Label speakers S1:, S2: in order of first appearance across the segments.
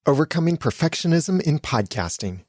S1: Overcoming Perfectionism in Podcasting.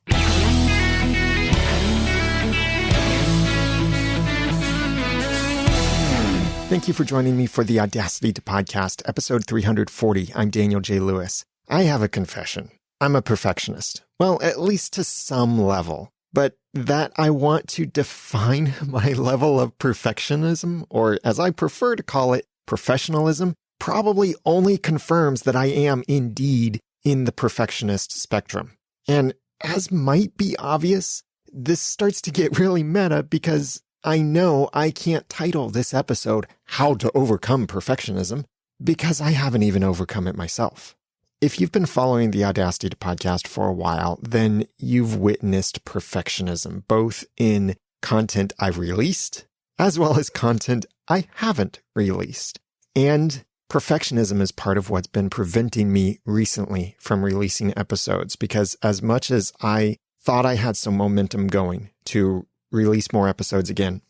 S1: Thank you for joining me for the Audacity to Podcast, episode 340. I'm Daniel J. Lewis. I have a confession. I'm a perfectionist. Well, at least to some level. But that I want to define my level of perfectionism, or as I prefer to call it, professionalism, probably only confirms that I am indeed in the perfectionist spectrum. And as might be obvious, this starts to get really meta because I know I can't title this episode How to Overcome Perfectionism because I haven't even overcome it myself. If you've been following the Audacity to Podcast for a while, then you've witnessed perfectionism, both in content I've released as well as content I haven't released. And perfectionism is part of what's been preventing me recently from releasing episodes because as much as I thought I had some momentum going to release more episodes again,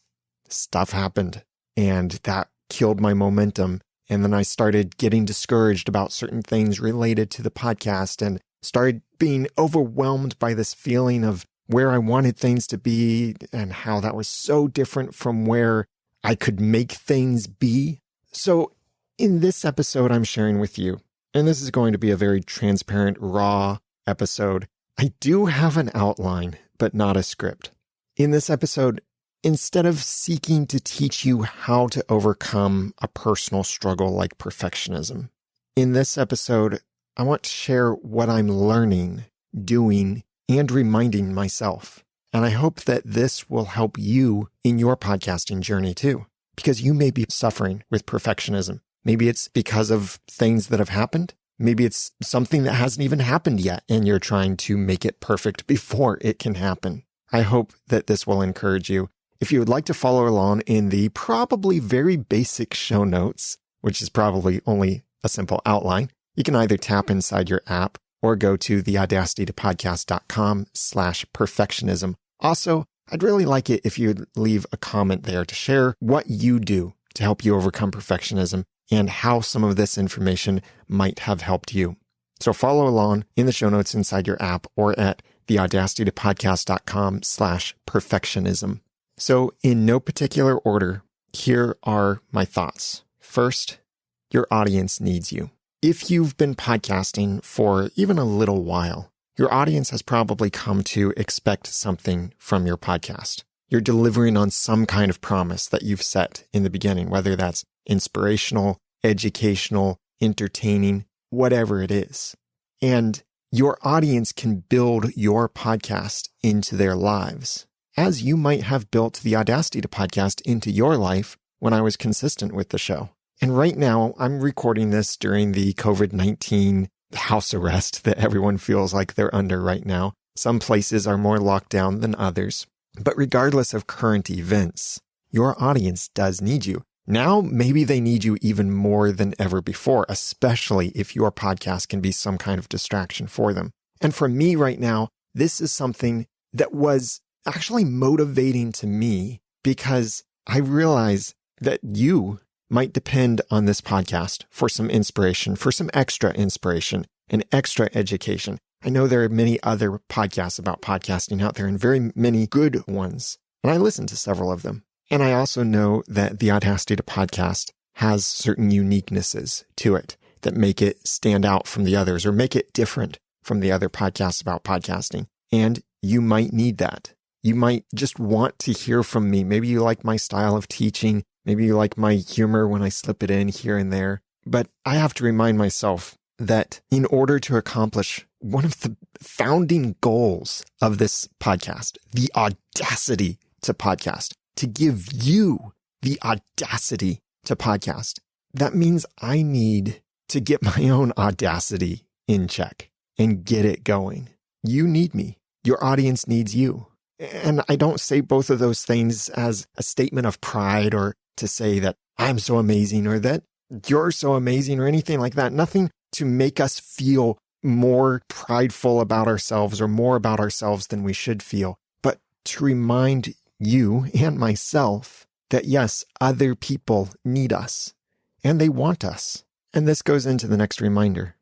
S1: stuff happened and that killed my momentum. And then I started getting discouraged about certain things related to the podcast and started being overwhelmed by this feeling of where I wanted things to be and how that was so different from where I could make things be. So in this episode, I'm sharing with you, and this is going to be a very transparent, raw episode. I do have an outline, but not a script. In this episode, instead of seeking to teach you how to overcome a personal struggle like perfectionism, in this episode, I want to share what I'm learning, doing, and reminding myself. And I hope that this will help you in your podcasting journey too, because you may be suffering with perfectionism. Maybe it's because of things that have happened. Maybe it's something that hasn't even happened yet, and you're trying to make it perfect before it can happen. I hope that this will encourage you. If you would like to follow along in the probably very basic show notes, which is probably only a simple outline, you can either tap inside your app or go to theaudacitytopodcast.com/perfectionism. Also, I'd really like it if you'd leave a comment there to share what you do to help you overcome perfectionism and how some of this information might have helped you. So follow along in the show notes inside your app or at theaudacitytopodcast.com/perfectionism. So in no particular order, here are my thoughts. First, your audience needs you. If you've been podcasting for even a little while, your audience has probably come to expect something from your podcast. You're delivering on some kind of promise that you've set in the beginning, whether that's inspirational, educational, entertaining, whatever it is. And your audience can build your podcast into their lives, as you might have built the Audacity to Podcast into your life when I was consistent with the show. And right now, I'm recording this during the COVID-19 house arrest that everyone feels like they're under right now. Some places are more locked down than others. But regardless of current events, your audience does need you. Now, maybe they need you even more than ever before, especially if your podcast can be some kind of distraction for them. And for me right now, this is something that was actually motivating to me because I realize that you might depend on this podcast for some inspiration, for some extra inspiration and extra education. I know there are many other podcasts about podcasting out there and very many good ones, and I listen to several of them. And I also know that the Audacity to Podcast has certain uniquenesses to it that make it stand out from the others or make it different from the other podcasts about podcasting. And you might need that. You might just want to hear from me. Maybe you like my style of teaching. Maybe you like my humor when I slip it in here and there. But I have to remind myself that in order to accomplish one of the founding goals of this podcast, the Audacity to Podcast, to give you the audacity to podcast, that means I need to get my own audacity in check and get it going. You need me. Your audience needs you. And I don't say both of those things as a statement of pride or to say that I'm so amazing or that you're so amazing or anything like that. Nothing to make us feel more prideful about ourselves or more about ourselves than we should feel, but to remind you and myself that yes, other people need us and they want us. And this goes into the next reminder.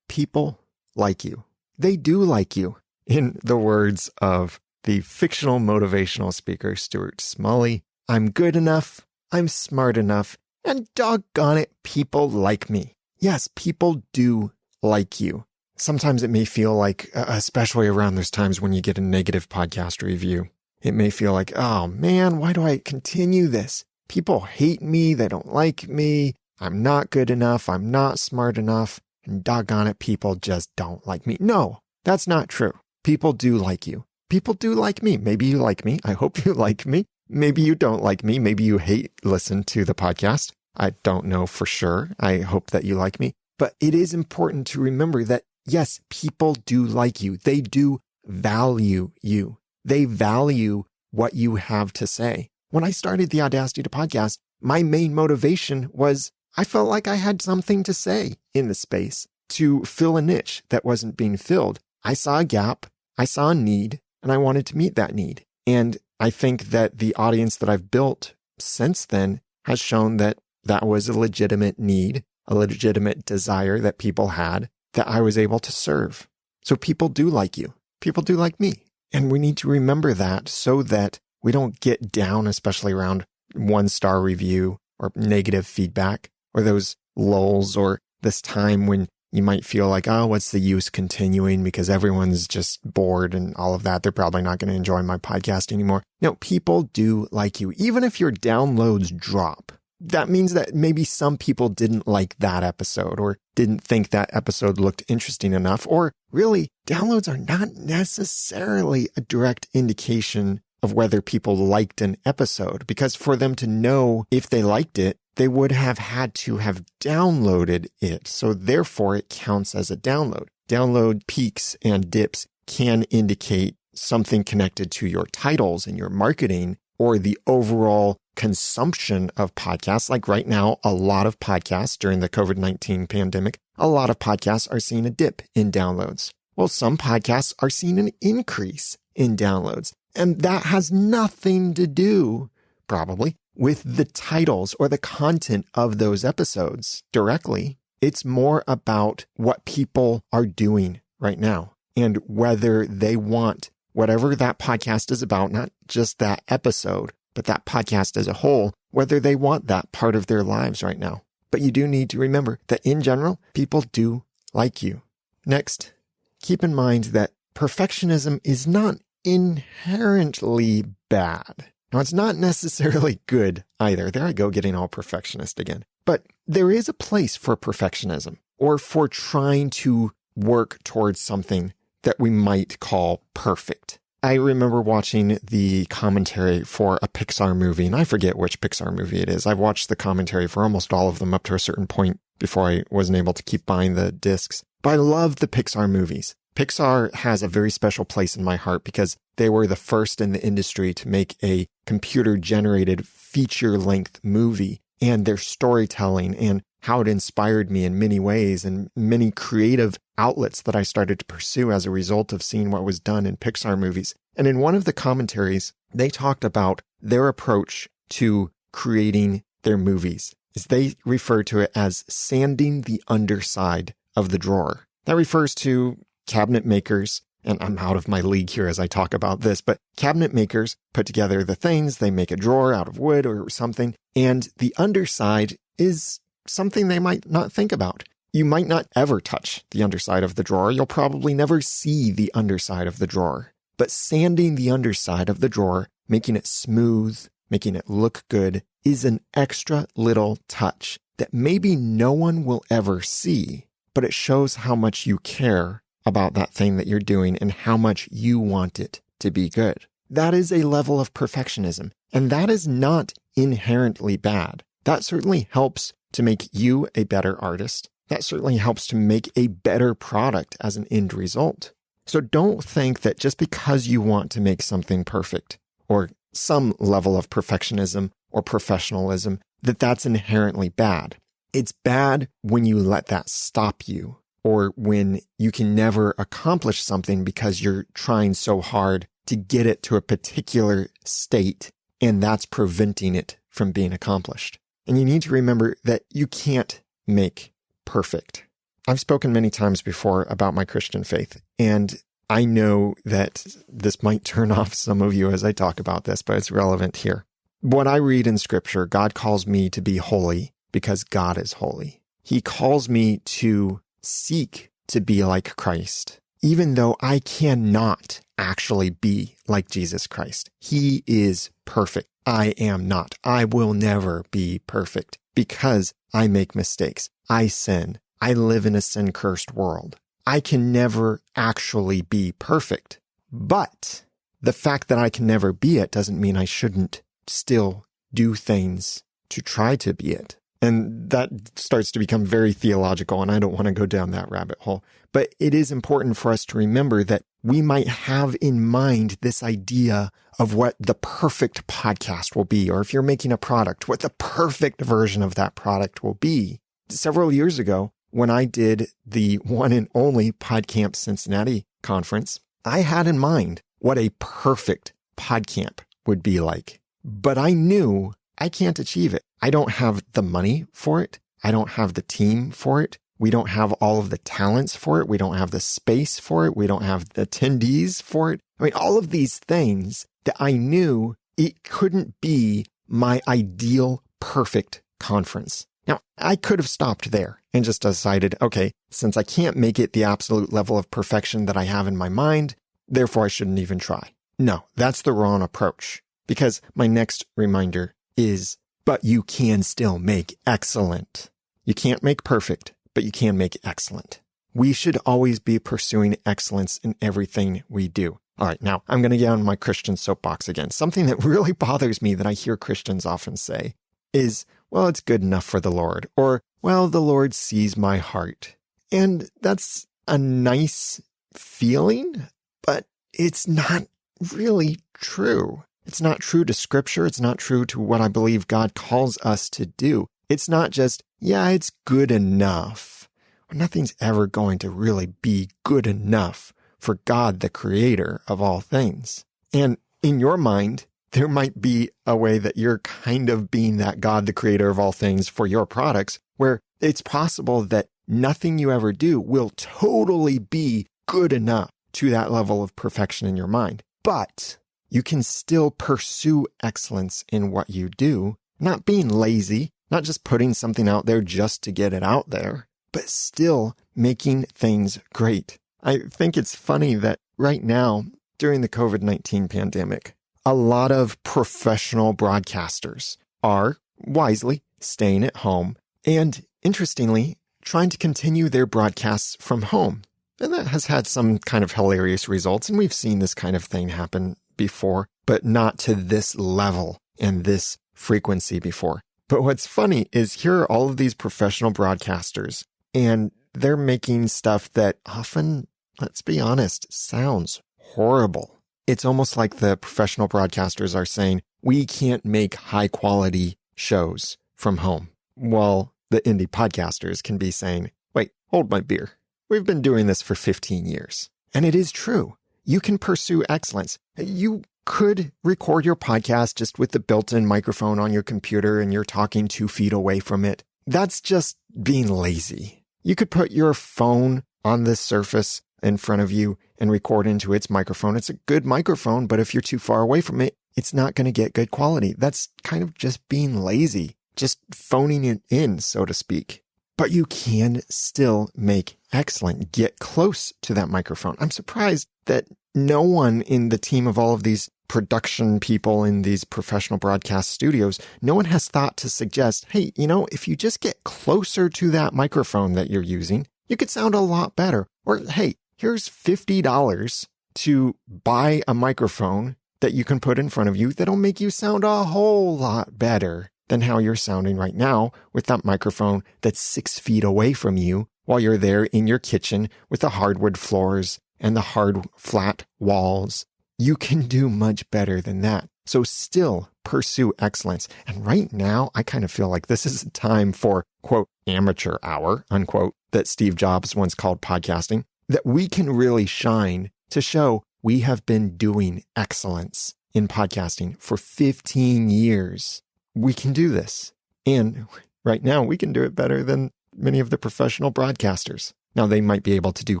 S1: People like you. They do like you. In the words of the fictional motivational speaker, Stuart Smalley, I'm good enough, I'm smart enough, and doggone it, people like me. Yes, people do like you. Sometimes it may feel like, especially around those times when you get a negative podcast review, it may feel like, oh man, why do I continue this? People hate me, they don't like me, I'm not good enough, I'm not smart enough, and doggone it, people just don't like me. No, that's not true. People do like you. People do like me. Maybe you like me. I hope you like me. Maybe you don't like me. Maybe you listen to the podcast. I don't know for sure. I hope that you like me. But it is important to remember that, yes, people do like you. They do value you. They value what you have to say. When I started the Audacity to podcast, my main motivation was I felt like I had something to say in the space to fill a niche that wasn't being filled. I saw a gap, I saw a need, and I wanted to meet that need. And I think that the audience that I've built since then has shown that that was a legitimate need, a legitimate desire that people had that I was able to serve. So people do like you. People do like me. And we need to remember that so that we don't get down, especially around 1-star review or negative feedback or those lulls or this time when you might feel like, oh, what's the use continuing because everyone's just bored and all of that. They're probably not going to enjoy my podcast anymore. No, people do like you. Even if your downloads drop, that means that maybe some people didn't like that episode or didn't think that episode looked interesting enough. Or really, downloads are not necessarily a direct indication of whether people liked an episode, because for them to know if they liked it, they would have had to have downloaded it. So therefore, it counts as a download. Download peaks and dips can indicate something connected to your titles and your marketing or the overall consumption of podcasts. Like right now, a lot of podcasts during the COVID-19 pandemic, a lot of podcasts are seeing a dip in downloads. Well, some podcasts are seeing an increase in downloads. And that has nothing to do, probably, with the titles or the content of those episodes directly. It's more about what people are doing right now and whether they want whatever that podcast is about, not just that episode, but that podcast as a whole, whether they want that part of their lives right now. But you do need to remember that in general, people do like you. Next, keep in mind that perfectionism is not inherently bad. Now, it's not necessarily good either. There I go, getting all perfectionist again. But there is a place for perfectionism or for trying to work towards something that we might call perfect. I remember watching the commentary for a Pixar movie, and I forget which Pixar movie it is. I've watched the commentary for almost all of them up to a certain point before I wasn't able to keep buying the discs. But I love the Pixar movies. Pixar has a very special place in my heart because they were the first in the industry to make a computer-generated feature-length movie, and their storytelling and how it inspired me in many ways and many creative outlets that I started to pursue as a result of seeing what was done in Pixar movies. And in one of the commentaries, they talked about their approach to creating their movies. They refer to it as sanding the underside of the drawer. That refers to cabinet makers, and I'm out of my league here as I talk about this, but cabinet makers put together the things, they make a drawer out of wood or something, and the underside is something they might not think about. You might not ever touch the underside of the drawer. You'll probably never see the underside of the drawer. But sanding the underside of the drawer, making it smooth, making it look good, is an extra little touch that maybe no one will ever see, but it shows how much you care about that thing that you're doing and how much you want it to be good. That is a level of perfectionism, and that is not inherently bad. That certainly helps to make you a better artist. That certainly helps to make a better product as an end result. So don't think that just because you want to make something perfect or some level of perfectionism or professionalism, that that's inherently bad. It's bad when you let that stop you, or when you can never accomplish something because you're trying so hard to get it to a particular state, and that's preventing it from being accomplished. And you need to remember that you can't make perfect. I've spoken many times before about my Christian faith, and I know that this might turn off some of you as I talk about this, but it's relevant here. What I read in Scripture, God calls me to be holy because God is holy. He calls me to seek to be like Christ, even though I cannot actually be like Jesus Christ. He is perfect. I am not. I will never be perfect because I make mistakes. I sin. I live in a sin-cursed world. I can never actually be perfect. But the fact that I can never be it doesn't mean I shouldn't still do things to try to be it. And that starts to become very theological, and I don't want to go down that rabbit hole. But it is important for us to remember that we might have in mind this idea of what the perfect podcast will be, or if you're making a product, what the perfect version of that product will be. Several years ago, when I did the one and only PodCamp Cincinnati conference, I had in mind what a perfect PodCamp would be like. But I knew I can't achieve it. I don't have the money for it. I don't have the team for it. We don't have all of the talents for it. We don't have the space for it. We don't have the attendees for it. I mean, all of these things that I knew it couldn't be my ideal perfect conference. Now, I could have stopped there and just decided, okay, since I can't make it the absolute level of perfection that I have in my mind, therefore I shouldn't even try. No, that's the wrong approach, because my next reminder is, but you can still make excellent. You can't make perfect, but you can make excellent. We should always be pursuing excellence in everything we do. All right, now I'm going to get on my Christian soapbox again. Something that really bothers me that I hear Christians often say is, well, it's good enough for the Lord, or, well, the Lord sees my heart. And that's a nice feeling, but it's not really true. It's not true to Scripture. It's not true to what I believe God calls us to do. It's not just, yeah, it's good enough. Nothing's ever going to really be good enough for God, the creator of all things. And in your mind, there might be a way that you're kind of being that God, the creator of all things for your products, where it's possible that nothing you ever do will totally be good enough to that level of perfection in your mind. But you can still pursue excellence in what you do, not being lazy, not just putting something out there just to get it out there, but still making things great. I think it's funny that right now, during the COVID-19 pandemic, a lot of professional broadcasters are wisely staying at home and, interestingly, trying to continue their broadcasts from home. And that has had some kind of hilarious results, and we've seen this kind of thing happen before, but not to this level and this frequency before. But what's funny is here are all of these professional broadcasters, and they're making stuff that often, let's be honest, sounds horrible. It's almost like the professional broadcasters are saying, we can't make high quality shows from home. While the indie podcasters can be saying, wait, hold my beer. We've been doing this for 15 years. And it is true. You can pursue excellence. You could record your podcast just with the built-in microphone on your computer and you're talking 2 feet away from it. That's just being lazy. You could put your phone on this surface in front of you and record into its microphone. It's a good microphone, but if you're too far away from it, it's not going to get good quality. That's kind of just being lazy, just phoning it in, so to speak. But you can still make excellent, get close to that microphone. I'm surprised that no one in the team of all of these production people in these professional broadcast studios, no one has thought to suggest, hey, if you just get closer to that microphone that you're using, you could sound a lot better. Or, hey, here's $50 to buy a microphone that you can put in front of you that'll make you sound a whole lot better than how you're sounding right now with that microphone that's 6 feet away from you while you're there in your kitchen with the hardwood floors and the hard, flat walls. You can do much better than that. So still pursue excellence. And right now, I kind of feel like this is a time for, quote, amateur hour, unquote, that Steve Jobs once called podcasting, that we can really shine to show we have been doing excellence in podcasting for 15 years. We can do this. And right now we can do it better than many of the professional broadcasters. Now, they might be able to do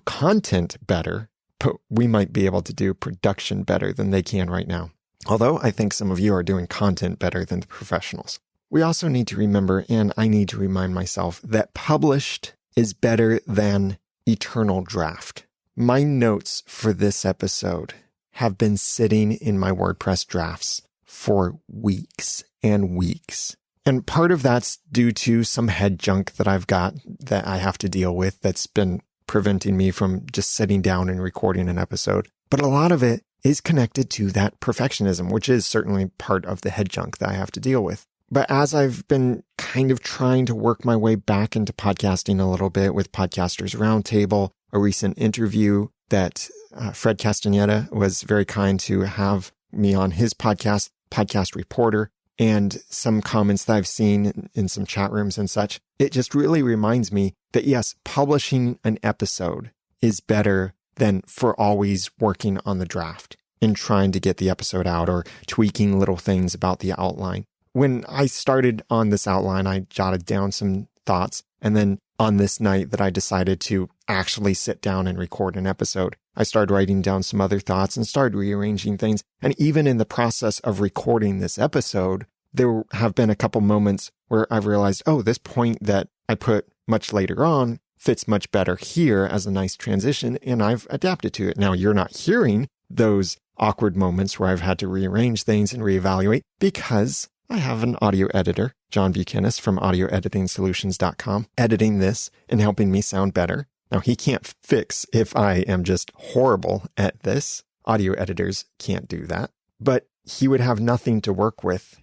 S1: content better, but we might be able to do production better than they can right now. Although I think some of you are doing content better than the professionals. We also need to remember, and I need to remind myself, that published is better than eternal draft. My notes for this episode have been sitting in my WordPress drafts for weeks and weeks. And part of that's due to some head junk that I've got that I have to deal with that's been preventing me from just sitting down and recording an episode. But a lot of it is connected to that perfectionism, which is certainly part of the head junk that I have to deal with. But as I've been kind of trying to work my way back into podcasting a little bit with Podcasters Roundtable, a recent interview that Fred Castaneda was very kind to have me on his podcast, Podcast Reporter, and some comments that I've seen in some chat rooms and such, it just really reminds me that yes, publishing an episode is better than for always working on the draft and trying to get the episode out or tweaking little things about the outline. When I started on this outline, I jotted down some thoughts, and then on this night that I decided to actually sit down and record an episode, I started writing down some other thoughts and started rearranging things. And even in the process of recording this episode, there have been a couple moments where I've realized, oh, this point that I put much later on fits much better here as a nice transition, and I've adapted to it. Now, you're not hearing those awkward moments where I've had to rearrange things and reevaluate because I have an audio editor, John Buchanan from audioeditingsolutions.com, editing this and helping me sound better. Now, he can't fix if I am just horrible at this. Audio editors can't do that. But he would have nothing to work with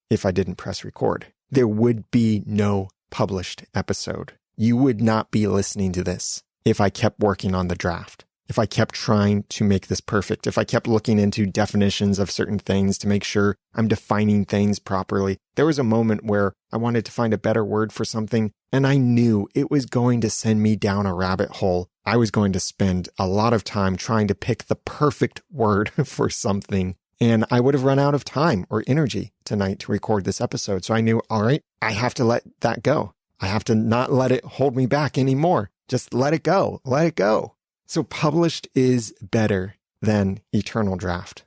S1: if I didn't press record. There would be no published episode. You would not be listening to this if I kept working on the draft. If I kept trying to make this perfect, if I kept looking into definitions of certain things to make sure I'm defining things properly. There was a moment where I wanted to find a better word for something, and I knew it was going to send me down a rabbit hole. I was going to spend a lot of time trying to pick the perfect word for something, and I would have run out of time or energy tonight to record this episode. So I knew, all right, I have to let that go. I have to not let it hold me back anymore. Just let it go. Let it go. So published is better than eternal draft.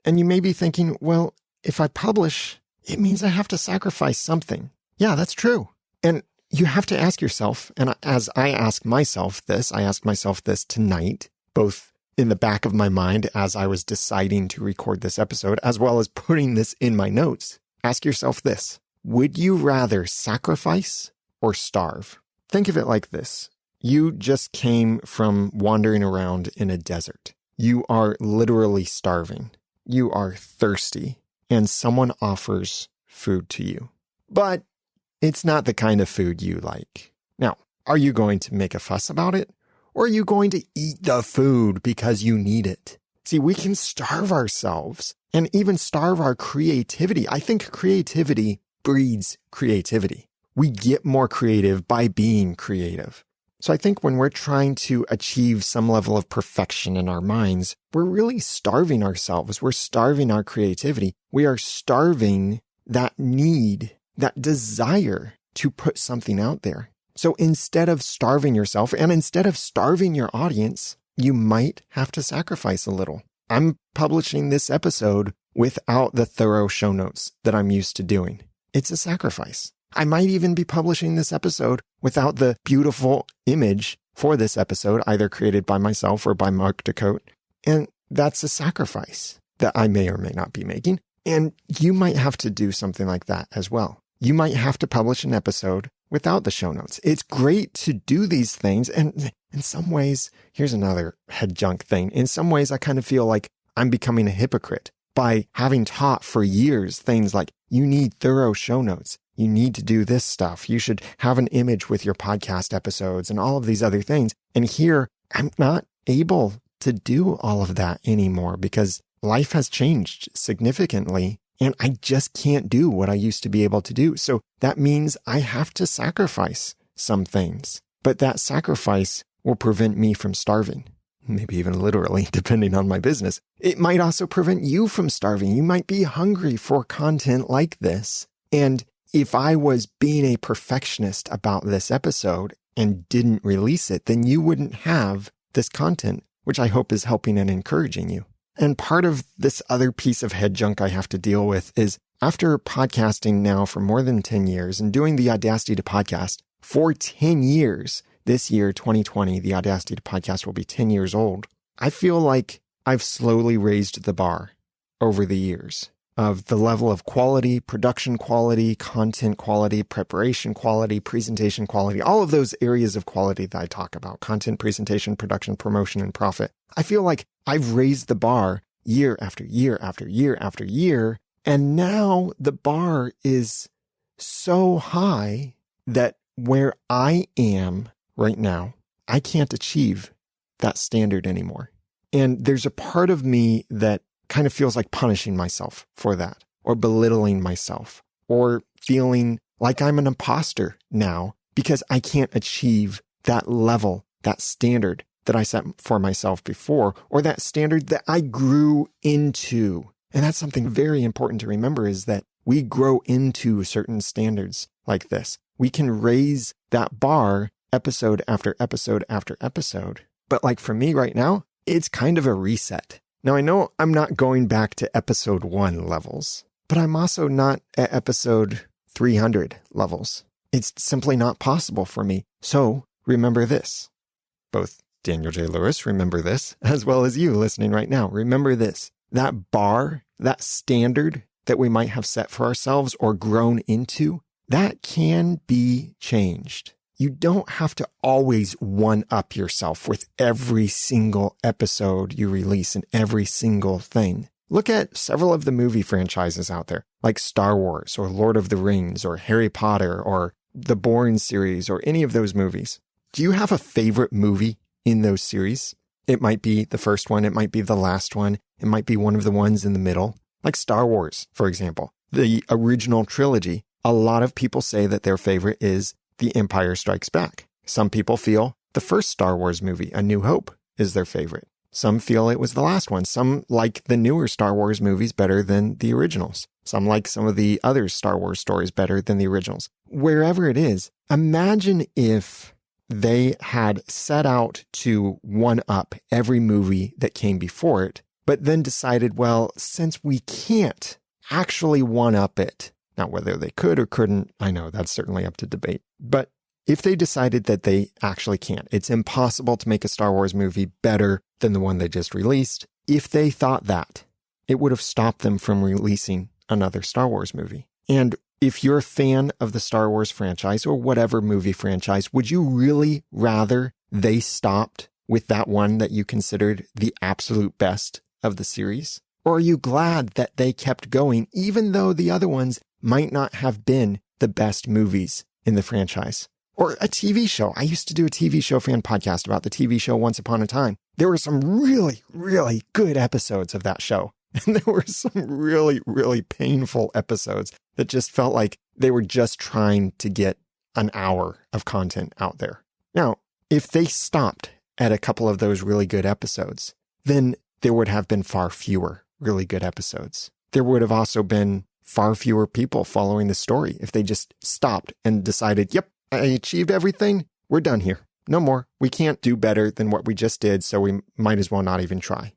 S1: And you may be thinking, well, if I publish, it means I have to sacrifice something. Yeah, that's true. And you have to ask yourself, and as I asked myself this tonight, both in the back of my mind as I was deciding to record this episode, as well as putting this in my notes, ask yourself this: would you rather sacrifice or starve? Think of it like this. You just came from wandering around in a desert. You are literally starving. You are thirsty, and someone offers food to you. But it's not the kind of food you like. Now, are you going to make a fuss about it? Or are you going to eat the food because you need it? See, we can starve ourselves and even starve our creativity. I think creativity breeds creativity. We get more creative by being creative. So I think when we're trying to achieve some level of perfection in our minds, we're really starving ourselves. We're starving our creativity. We are starving that need, that desire to put something out there. So instead of starving yourself and instead of starving your audience, you might have to sacrifice a little. I'm publishing this episode without the thorough show notes that I'm used to doing. It's a sacrifice. I might even be publishing this episode without the beautiful image for this episode, either created by myself or by Mark DeCote. And that's a sacrifice that I may or may not be making. And you might have to do something like that as well. You might have to publish an episode without the show notes. It's great to do these things. And in some ways, here's another head junk thing. In some ways, I kind of feel like I'm becoming a hypocrite by having taught for years things like you need thorough show notes. You need to do this stuff. You should have an image with your podcast episodes and all of these other things. And here, I'm not able to do all of that anymore because life has changed significantly and I just can't do what I used to be able to do. So that means I have to sacrifice some things. But that sacrifice will prevent me from starving. Maybe even literally, depending on my business. It might also prevent you from starving. You might be hungry for content like this. And if I was being a perfectionist about this episode and didn't release it, then you wouldn't have this content, which I hope is helping and encouraging you. And part of this other piece of head junk I have to deal with is after podcasting now for more than 10 years and doing the Audacity to Podcast for 10 years, this year, 2020, the Audacity to Podcast will be 10 years old. I feel like I've slowly raised the bar over the years of the level of quality, production quality, content quality, preparation quality, presentation quality, all of those areas of quality that I talk about, content, presentation, production, promotion, and profit. I feel like I've raised the bar year after year after year after year, and now the bar is so high that where I am right now, I can't achieve that standard anymore. And there's a part of me that kind of feels like punishing myself for that, or belittling myself, or feeling like I'm an imposter now because I can't achieve that level, that standard that I set for myself before, or that standard that I grew into. And that's something very important to remember, is that we grow into certain standards like this. We can raise that bar episode after episode after episode. But like for me right now, it's kind of a reset. Now, I know I'm not going back to episode 1 levels, but I'm also not at episode 300 levels. It's simply not possible for me. So remember this. Both Daniel J. Lewis, remember this, as well as you listening right now. Remember this. That bar, that standard that we might have set for ourselves or grown into, that can be changed. You don't have to always one-up yourself with every single episode you release and every single thing. Look at several of the movie franchises out there, like Star Wars or Lord of the Rings or Harry Potter or the Bourne series or any of those movies. Do you have a favorite movie in those series? It might be the first one. It might be the last one. It might be one of the ones in the middle. Like Star Wars, for example, the original trilogy. A lot of people say that their favorite is The Empire Strikes Back. Some people feel the first Star Wars movie, A New Hope, is their favorite. Some feel it was the last one. Some like the newer Star Wars movies better than the originals. Some like some of the other Star Wars stories better than the originals. Wherever it is, imagine if they had set out to one-up every movie that came before it, but then decided, well, since we can't actually one-up it, now, whether they could or couldn't, I know that's certainly up to debate. But if they decided that they actually can't, it's impossible to make a Star Wars movie better than the one they just released. If they thought that, it would have stopped them from releasing another Star Wars movie. And if you're a fan of the Star Wars franchise or whatever movie franchise, would you really rather they stopped with that one that you considered the absolute best of the series? Or are you glad that they kept going, even though the other ones might not have been the best movies in the franchise? Or a TV show. I used to do a TV show fan podcast about the TV show Once Upon a Time. There were some really, really good episodes of that show. And there were some really, really painful episodes that just felt like they were just trying to get an hour of content out there. Now, if they stopped at a couple of those really good episodes, then there would have been far fewer really good episodes. There would have also been far fewer people following the story if they just stopped and decided, yep, I achieved everything. We're done here. No more. We can't do better than what we just did, so we might as well not even try.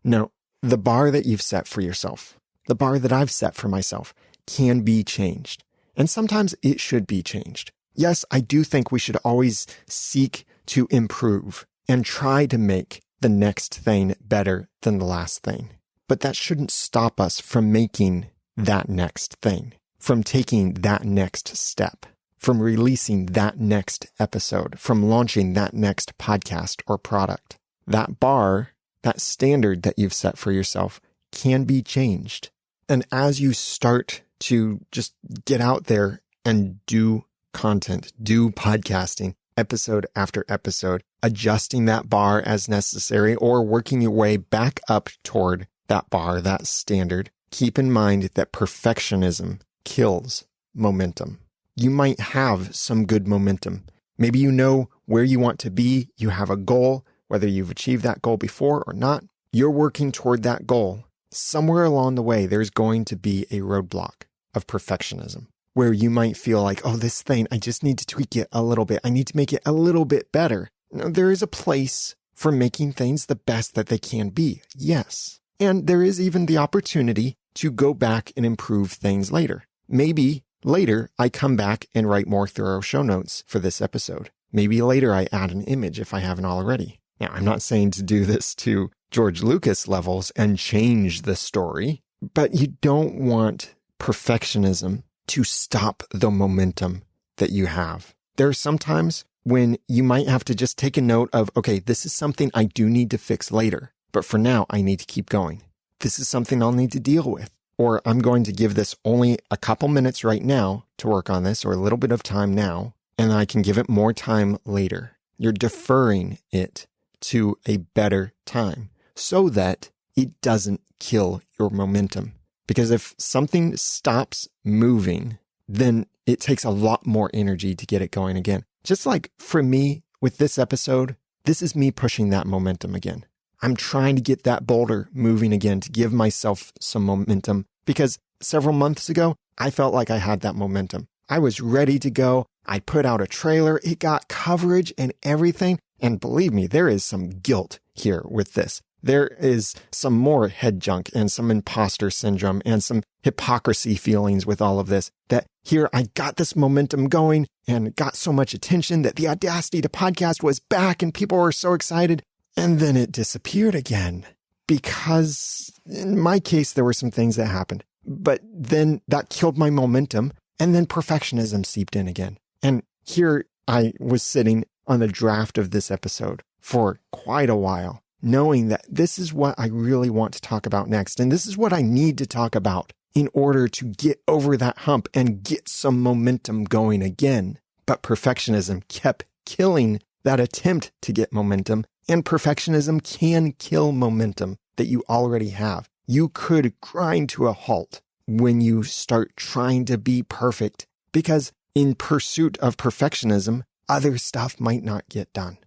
S1: No, the bar that you've set for yourself, the bar that I've set for myself, can be changed. And sometimes it should be changed. Yes, I do think we should always seek to improve and try to make the next thing better than the last thing. But that shouldn't stop us from making that next thing, from taking that next step, from releasing that next episode, from launching that next podcast or product. That bar, that standard that you've set for yourself, can be changed. And as you start to just get out there and do content, do podcasting, episode after episode, adjusting that bar as necessary or working your way back up toward that bar, that standard, keep in mind that perfectionism kills momentum. You might have some good momentum. Maybe you know where you want to be. You have a goal, whether you've achieved that goal before or not. You're working toward that goal. Somewhere along the way, there's going to be a roadblock of perfectionism. where you might feel like, oh, this thing, I just need to tweak it a little bit. I need to make it a little bit better. No, there is a place for making things the best that they can be. Yes. And there is even the opportunity to go back and improve things later. Maybe later I come back and write more thorough show notes for this episode. Maybe later I add an image if I haven't already. Now, I'm not saying to do this to George Lucas levels and change the story, but you don't want perfectionism to stop the momentum that you have. There are some times when you might have to just take a note of, okay, this is something I do need to fix later, but for now I need to keep going. This is something I'll need to deal with, or I'm going to give this only a couple minutes right now to work on this, or a little bit of time now, and I can give it more time later. You're deferring it to a better time so that it doesn't kill your momentum. Because if something stops moving, then it takes a lot more energy to get it going again. Just like for me with this episode, this is me pushing that momentum again. I'm trying to get that boulder moving again to give myself some momentum, because several months ago, I felt like I had that momentum. I was ready to go. I put out a trailer. It got coverage and everything. And believe me, there is some guilt here with this. There is some more head junk and some imposter syndrome and some hypocrisy feelings with all of this. That here I got this momentum going and got so much attention that the Audacity to podcast was back and people were so excited. And then it disappeared again because in my case, there were some things that happened. But then that killed my momentum, and then perfectionism seeped in again. And here I was sitting on the draft of this episode for quite a while, knowing that this is what I really want to talk about next. And this is what I need to talk about in order to get over that hump and get some momentum going again. But perfectionism kept killing that attempt to get momentum. And perfectionism can kill momentum that you already have. You could grind to a halt when you start trying to be perfect, because in pursuit of perfectionism, other stuff might not get done.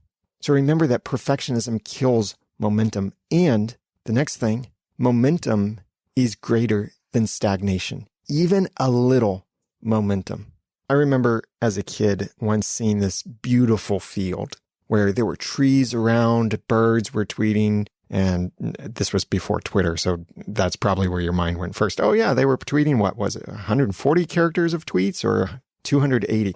S1: So remember that perfectionism kills momentum. And the next thing, momentum is greater than stagnation, even a little momentum. I remember as a kid once seeing this beautiful field where there were trees around, birds were tweeting, and this was before Twitter, so that's probably where your mind went first. Oh yeah, they were tweeting, what was it, 140 characters of tweets or 280?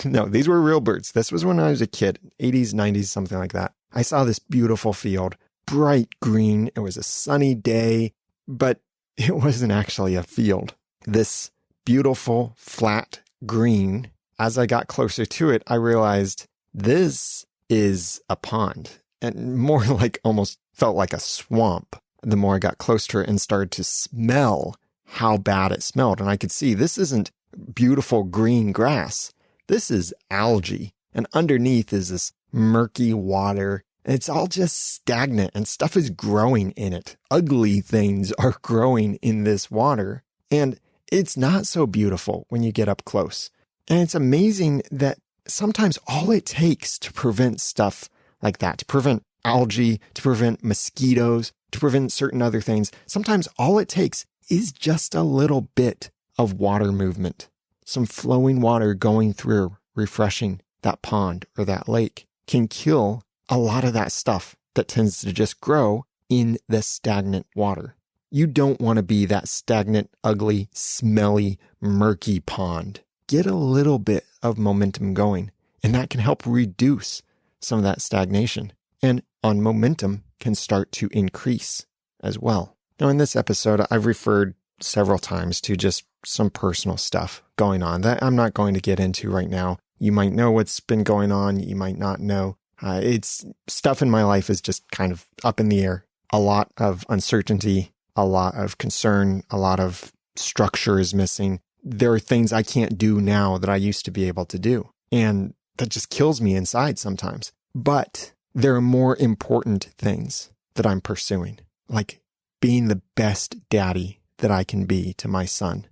S1: No, these were real birds. This was when I was a kid, 80s, 90s, something like that. I saw this beautiful field, bright green. It was a sunny day, but it wasn't actually a field. This beautiful, flat green, as I got closer to it, I realized this is a pond, and more like almost felt like a swamp. The more I got close to it and started to smell how bad it smelled. And I could see this isn't beautiful green grass. This is algae. And underneath is this murky water. And it's all just stagnant and stuff is growing in it. Ugly things are growing in this water. And it's not so beautiful when you get up close. And it's amazing that sometimes all it takes to prevent stuff like that, to prevent algae, to prevent mosquitoes, to prevent certain other things, sometimes all it takes is just a little bit of water movement. Some flowing water going through, refreshing that pond or that lake can kill a lot of that stuff that tends to just grow in the stagnant water. You don't want to be that stagnant, ugly, smelly, murky pond. Get a little bit of momentum going, and that can help reduce some of that stagnation. And on momentum can start to increase as well. Now, in this episode, I've referred several times to just some personal stuff going on that I'm not going to get into right now. You might know what's been going on. You might not know. It's stuff in my life is just kind of up in the air. A lot of uncertainty, a lot of concern, a lot of structure is missing. There are things I can't do now that I used to be able to do. And that just kills me inside sometimes. But there are more important things that I'm pursuing, like being the best daddy that I can be to my son.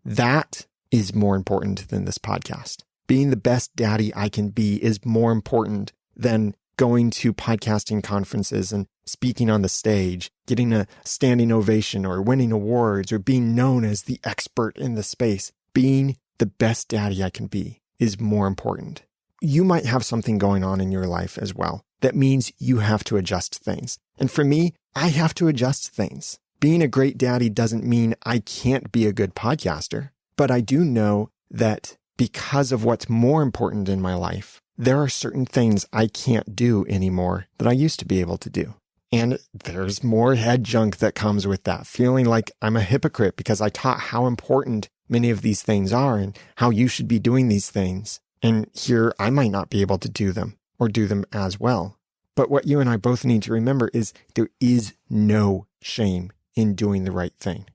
S1: That is more important than this podcast. Being the best daddy I can be is more important than going to podcasting conferences and speaking on the stage, getting a standing ovation or winning awards or being known as the expert in the space. Being the best daddy I can be is more important. You might have something going on in your life as well. That means you have to adjust things. And for me, I have to adjust things. Being a great daddy doesn't mean I can't be a good podcaster, but I do know that because of what's more important in my life, there are certain things I can't do anymore that I used to be able to do. And there's more head junk that comes with that, feeling like I'm a hypocrite because I taught how important many of these things are and how you should be doing these things. And here I might not be able to do them or do them as well. But what you and I both need to remember is there is no shame in doing the right thing.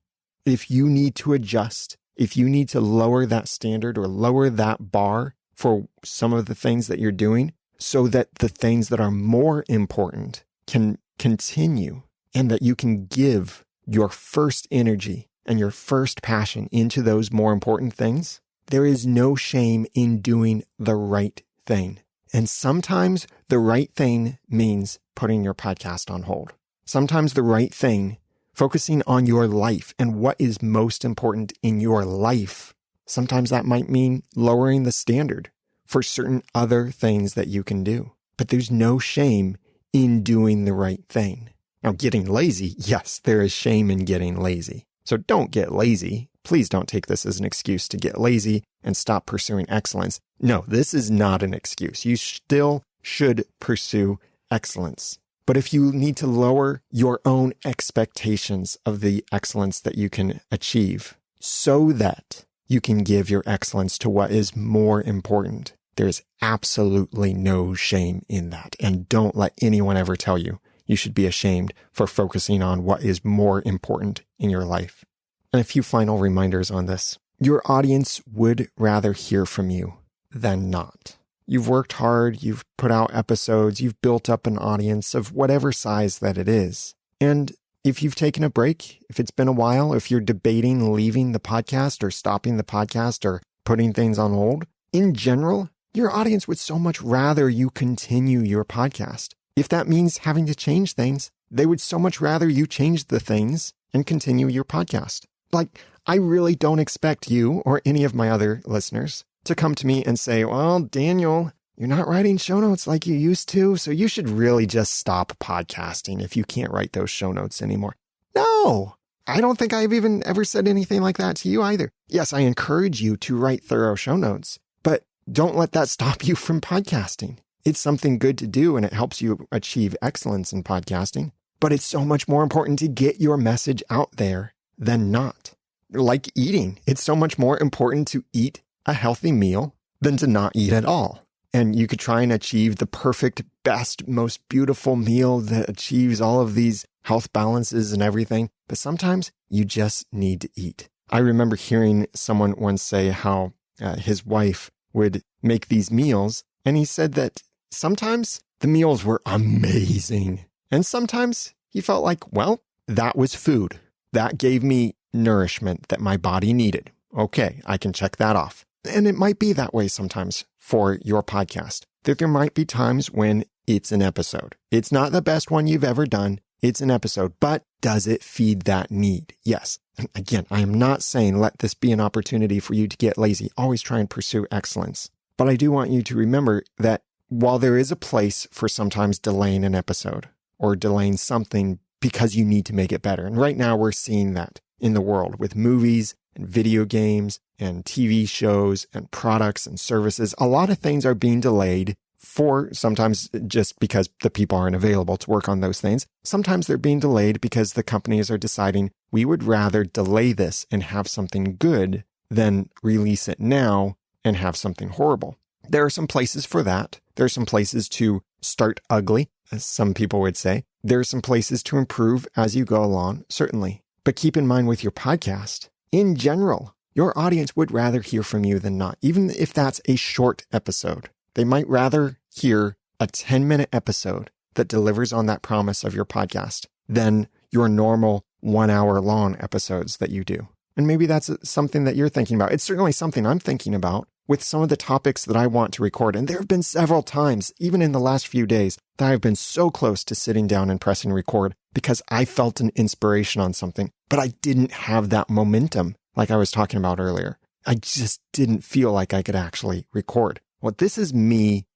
S1: If you need to adjust, if you need to lower that standard or lower that bar for some of the things that you're doing so that the things that are more important can continue and that you can give your first energy and your first passion into those more important things, there is no shame in doing the right thing. And sometimes the right thing means putting your podcast on hold. Sometimes the right thing, focusing on your life and what is most important in your life, sometimes that might mean lowering the standard for certain other things that you can do. But there's no shame in doing the right thing. Now, getting lazy, yes, there is shame in getting lazy. So don't get lazy. Please don't take this as an excuse to get lazy and stop pursuing excellence. No, this is not an excuse. You still should pursue excellence. But if you need to lower your own expectations of the excellence that you can achieve so that you can give your excellence to what is more important, there's absolutely no shame in that. And don't let anyone ever tell you you should be ashamed for focusing on what is more important in your life. And a few final reminders on this. Your audience would rather hear from you than not. You've worked hard, you've put out episodes, you've built up an audience of whatever size that it is. And if you've taken a break, if it's been a while, if you're debating leaving the podcast or stopping the podcast or putting things on hold, in general, your audience would so much rather you continue your podcast. If that means having to change things, they would so much rather you change the things and continue your podcast. Like, I really don't expect you or any of my other listeners to come to me and say, well, Daniel, you're not writing show notes like you used to, so you should really just stop podcasting if you can't write those show notes anymore. No, I don't think I've even ever said anything like that to you either. Yes, I encourage you to write thorough show notes, but don't let that stop you from podcasting. It's something good to do and it helps you achieve excellence in podcasting, but it's so much more important to get your message out there than not. Like eating, it's so much more important to eat a healthy meal than to not eat at all. And you could try and achieve the perfect, best, most beautiful meal that achieves all of these health balances and everything. But sometimes you just need to eat. I remember hearing someone once say how his wife would make these meals. And he said that sometimes the meals were amazing. And sometimes he felt like, well, that was food. That gave me nourishment that my body needed. Okay, I can check that off. And it might be that way sometimes for your podcast, that there might be times when it's an episode. It's not the best one you've ever done. It's an episode, but does it feed that need? Yes. And again, I am not saying let this be an opportunity for you to get lazy. Always try and pursue excellence. But I do want you to remember that while there is a place for sometimes delaying an episode or delaying something because you need to make it better. And right now we're seeing that in the world with movies and video games and TV shows and products and services. A lot of things are being delayed for sometimes just because the people aren't available to work on those things. Sometimes they're being delayed because the companies are deciding we would rather delay this and have something good than release it now and have something horrible. There are some places for that. There are some places to start ugly, as some people would say. There are some places to improve as you go along, certainly. But keep in mind with your podcast, in general, your audience would rather hear from you than not, even if that's a short episode. They might rather hear a 10-minute episode that delivers on that promise of your podcast than your normal 1-hour-long episodes that you do. And maybe that's something that you're thinking about. It's certainly something I'm thinking about with some of the topics that I want to record. And there have been several times, even in the last few days, that I've been so close to sitting down and pressing record because I felt an inspiration on something, but I didn't have that momentum like I was talking about earlier. I just didn't feel like I could actually record. Well, this is me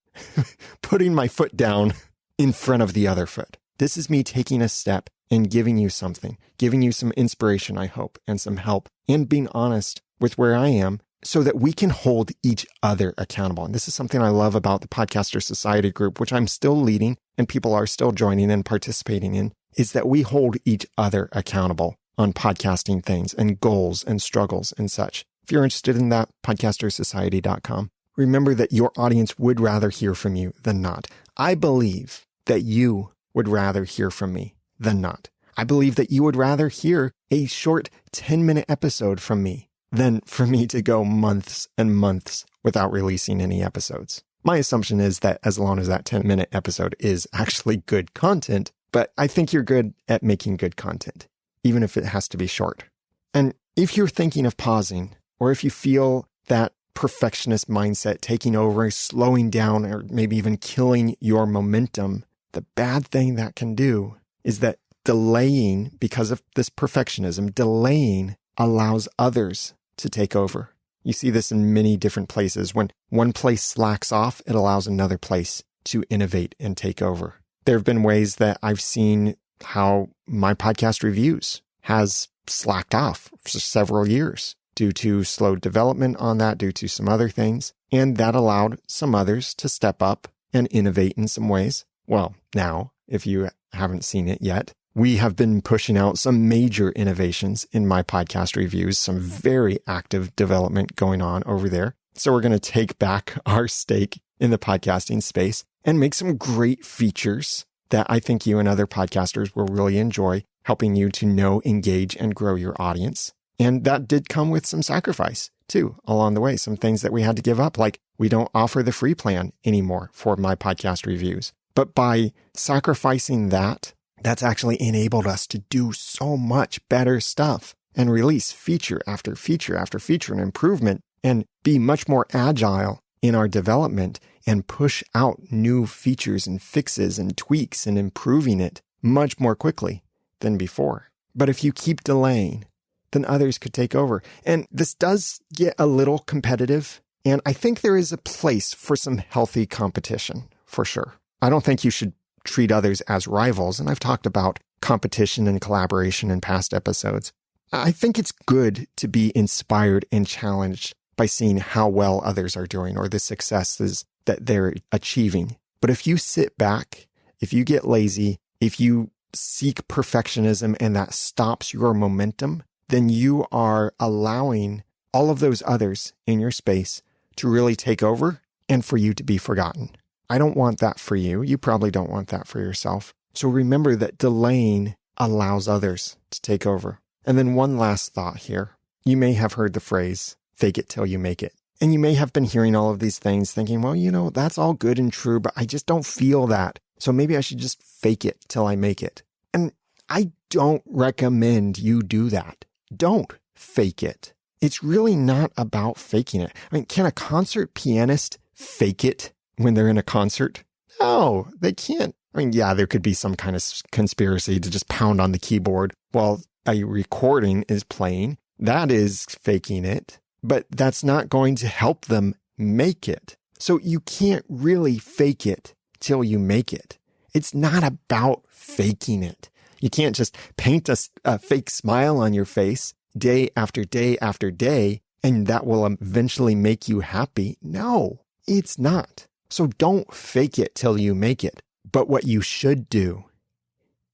S1: putting my foot down in front of the other foot. This is me taking a step and giving you something, giving you some inspiration, I hope, and some help, and being honest with where I am so that we can hold each other accountable. And this is something I love about the Podcaster Society group, which I'm still leading and people are still joining and participating in, is that we hold each other accountable on podcasting things and goals and struggles and such. If you're interested in that, podcastersociety.com. Remember that your audience would rather hear from you than not. I believe that you would rather hear from me than not. I believe that you would rather hear a short 10-minute episode from me than for me to go months and months without releasing any episodes. My assumption is that as long as that 10-minute episode is actually good content, but I think you're good at making good content, even if it has to be short. And if you're thinking of pausing, or if you feel that perfectionist mindset taking over, slowing down, or maybe even killing your momentum, the bad thing that can do is that delaying, because of this perfectionism, delaying allows others to take over. You see this in many different places. When one place slacks off, it allows another place to innovate and take over. There have been ways that I've seen how my podcast reviews has slacked off for several years due to slow development on that, due to some other things. And that allowed some others to step up and innovate in some ways. Well, now, if you haven't seen it yet, we have been pushing out some major innovations in my podcast reviews, some very active development going on over there. So we're going to take back our stake in the podcasting space and make some great features that I think you and other podcasters will really enjoy, helping you to know, engage, and grow your audience. And that did come with some sacrifice too along the way, some things that we had to give up, like we don't offer the free plan anymore for my podcast reviews. But by sacrificing that, that's actually enabled us to do so much better stuff and release feature after feature after feature and improvement and be much more agile in our development and push out new features and fixes and tweaks and improving it much more quickly than before. But if you keep delaying, then others could take over. And this does get a little competitive. And I think there is a place for some healthy competition, for sure. I don't think you should treat others as rivals. And I've talked about competition and collaboration in past episodes. I think it's good to be inspired and challenged by seeing how well others are doing or the successes that they're achieving. But if you sit back, if you get lazy, if you seek perfectionism and that stops your momentum, then you are allowing all of those others in your space to really take over and for you to be forgotten. I don't want that for you. You probably don't want that for yourself. So remember that delaying allows others to take over. And then one last thought here. You may have heard the phrase, fake it till you make it. And you may have been hearing all of these things thinking, well, that's all good and true, but I just don't feel that. So maybe I should just fake it till I make it. And I don't recommend you do that. Don't fake it. It's really not about faking it. I mean, can a concert pianist fake it when they're in a concert? No, they can't. I mean, yeah, there could be some kind of conspiracy to just pound on the keyboard while a recording is playing. That is faking it, but that's not going to help them make it. So you can't really fake it till you make it. It's not about faking it. You can't just paint a fake smile on your face day after day after day, and that will eventually make you happy. No, it's not. So don't fake it till you make it. But what you should do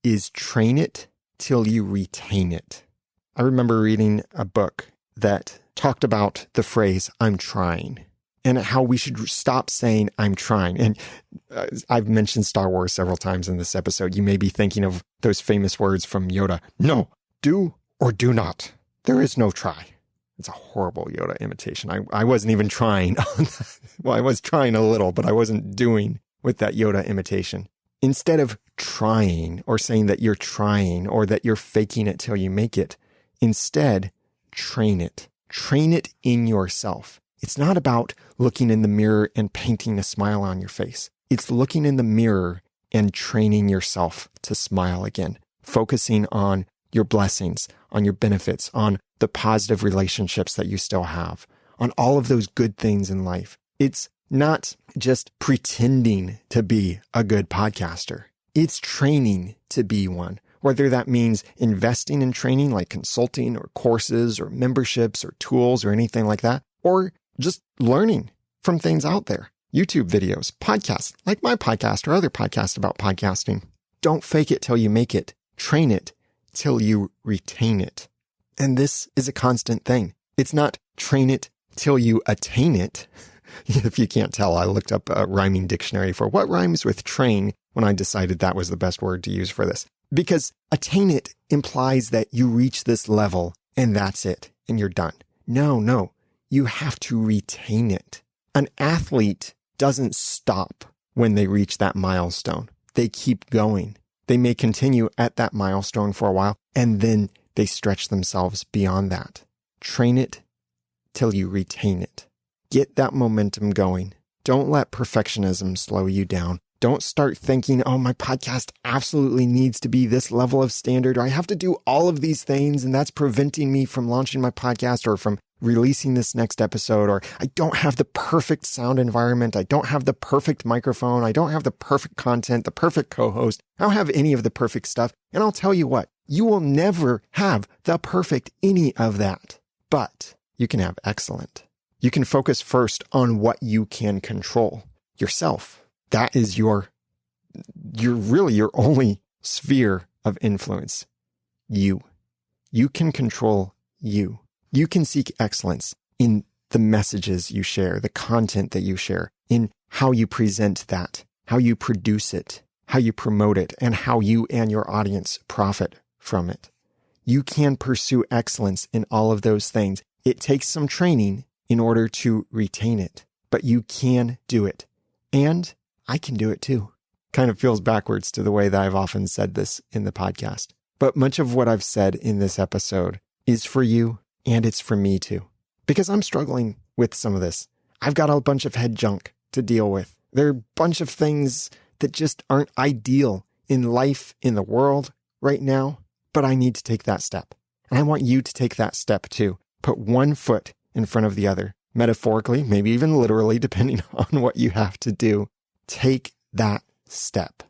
S1: is train it till you retain it. I remember reading a book that talked about the phrase, I'm trying, and how we should stop saying, I'm trying. And I've mentioned Star Wars several times in this episode. You may be thinking of those famous words from Yoda. No, do or do not. There is no try. It's a horrible Yoda imitation. I wasn't even trying. Well, I was trying a little, but I wasn't doing with that Yoda imitation. Instead of trying or saying that you're trying or that you're faking it till you make it, instead, train it. Train it in yourself. It's not about looking in the mirror and painting a smile on your face. It's looking in the mirror and training yourself to smile again, focusing on your blessings, on your benefits, on the positive relationships that you still have, on all of those good things in life. It's not just pretending to be a good podcaster. It's training to be one, whether that means investing in training like consulting or courses or memberships or tools or anything like that, or just learning from things out there. YouTube videos, podcasts, like my podcast or other podcasts about podcasting. Don't fake it till you make it. Train it till you retain it. And this is a constant thing. It's not train it till you attain it. If you can't tell, I looked up a rhyming dictionary for what rhymes with train when I decided that was the best word to use for this. Because attain it implies that you reach this level and that's it, and you're done. No. You have to retain it. An athlete doesn't stop when they reach that milestone. They keep going. They may continue at that milestone for a while, and then they stretch themselves beyond that. Train it till you retain it. Get that momentum going. Don't let perfectionism slow you down. Don't start thinking, oh, my podcast absolutely needs to be this level of standard, or I have to do all of these things, and that's preventing me from launching my podcast or from releasing this next episode, or I don't have the perfect sound environment. I don't have the perfect microphone. I don't have the perfect content, the perfect co-host. I don't have any of the perfect stuff. And I'll tell you what, you will never have the perfect any of that, but you can have excellent. You can focus first on what you can control, yourself. That is your only sphere of influence. You can control you. You can seek excellence in the messages you share, the content that you share, in how you present that, how you produce it, how you promote it, and how you and your audience profit from it. You can pursue excellence in all of those things. It takes some training in order to retain it, but you can do it. And I can do it too. Kind of feels backwards to the way that I've often said this in the podcast. But much of what I've said in this episode is for you, and it's for me too. Because I'm struggling with some of this. I've got a bunch of head junk to deal with. There are a bunch of things that just aren't ideal in life, in the world right now, but I need to take that step. And I want you to take that step too. Put one foot in front of the other, metaphorically, maybe even literally, depending on what you have to do. Take that step.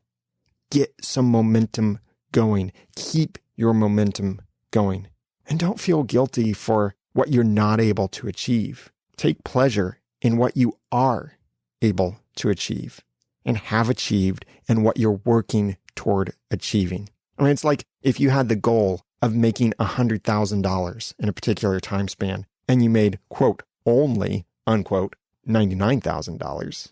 S1: Get some momentum going. Keep your momentum going. And don't feel guilty for what you're not able to achieve. Take pleasure in what you are able to achieve and have achieved and what you're working toward achieving. I mean, it's like if you had the goal of making $100,000 in a particular time span and you made, quote, only, unquote, $99,000.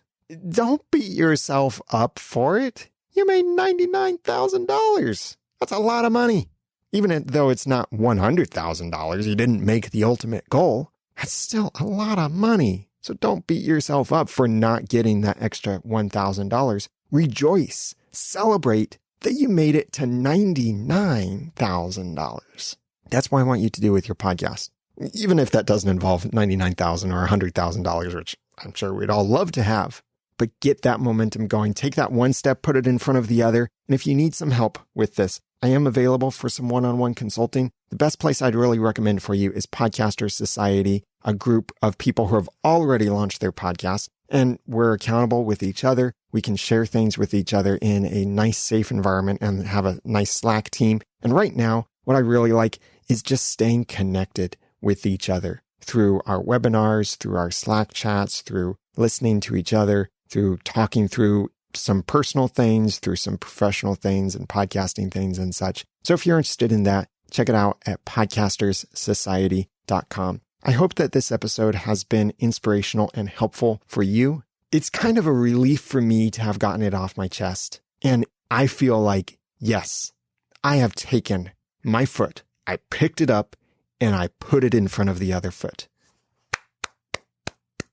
S1: Don't beat yourself up for it. You made $99,000. That's a lot of money. Even though it's not $100,000, you didn't make the ultimate goal. That's still a lot of money. So don't beat yourself up for not getting that extra $1,000. Rejoice. Celebrate that you made it to $99,000. That's what I want you to do with your podcast. Even if that doesn't involve $99,000 or $100,000, which I'm sure we'd all love to have. But get that momentum going. Take that one step, put it in front of the other. And if you need some help with this, I am available for some one-on-one consulting. The best place I'd really recommend for you is Podcasters Society, a group of people who have already launched their podcasts, and we're accountable with each other. We can share things with each other in a nice, safe environment and have a nice Slack team. And right now, what I really like is just staying connected with each other through our webinars, through our Slack chats, through listening to each other, through talking through some personal things, through some professional things and podcasting things and such. So if you're interested in that, check it out at podcasterssociety.com. I hope that this episode has been inspirational and helpful for you. It's kind of a relief for me to have gotten it off my chest. And I feel like, yes, I have taken my foot, I picked it up, and I put it in front of the other foot.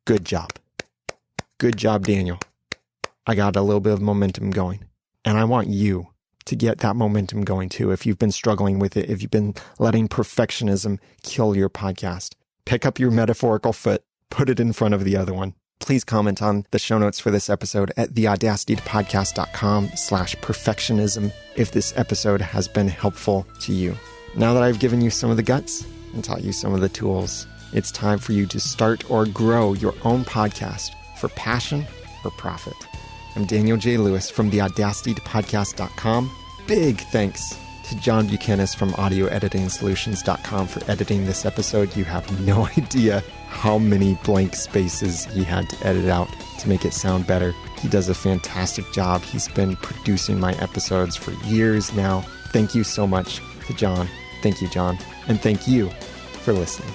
S1: Good job. Good job, Daniel. I got a little bit of momentum going. And I want you to get that momentum going too. If you've been struggling with it, if you've been letting perfectionism kill your podcast, pick up your metaphorical foot, put it in front of the other one. Please comment on the show notes for this episode at theaudacitypodcast.com/perfectionism if this episode has been helpful to you. Now that I've given you some of the guts and taught you some of the tools, It's time for you to start or grow your own podcast for passion or profit. I'm Daniel J. Lewis from the AudacityToPodcast.com. Big thanks to John Buchanan from AudioEditingSolutions.com for editing this episode. You have no idea how many blank spaces he had to edit out to make it sound better. He does a fantastic job. He's been producing my episodes for years now. Thank you so much to John. Thank you, John. And thank you for listening.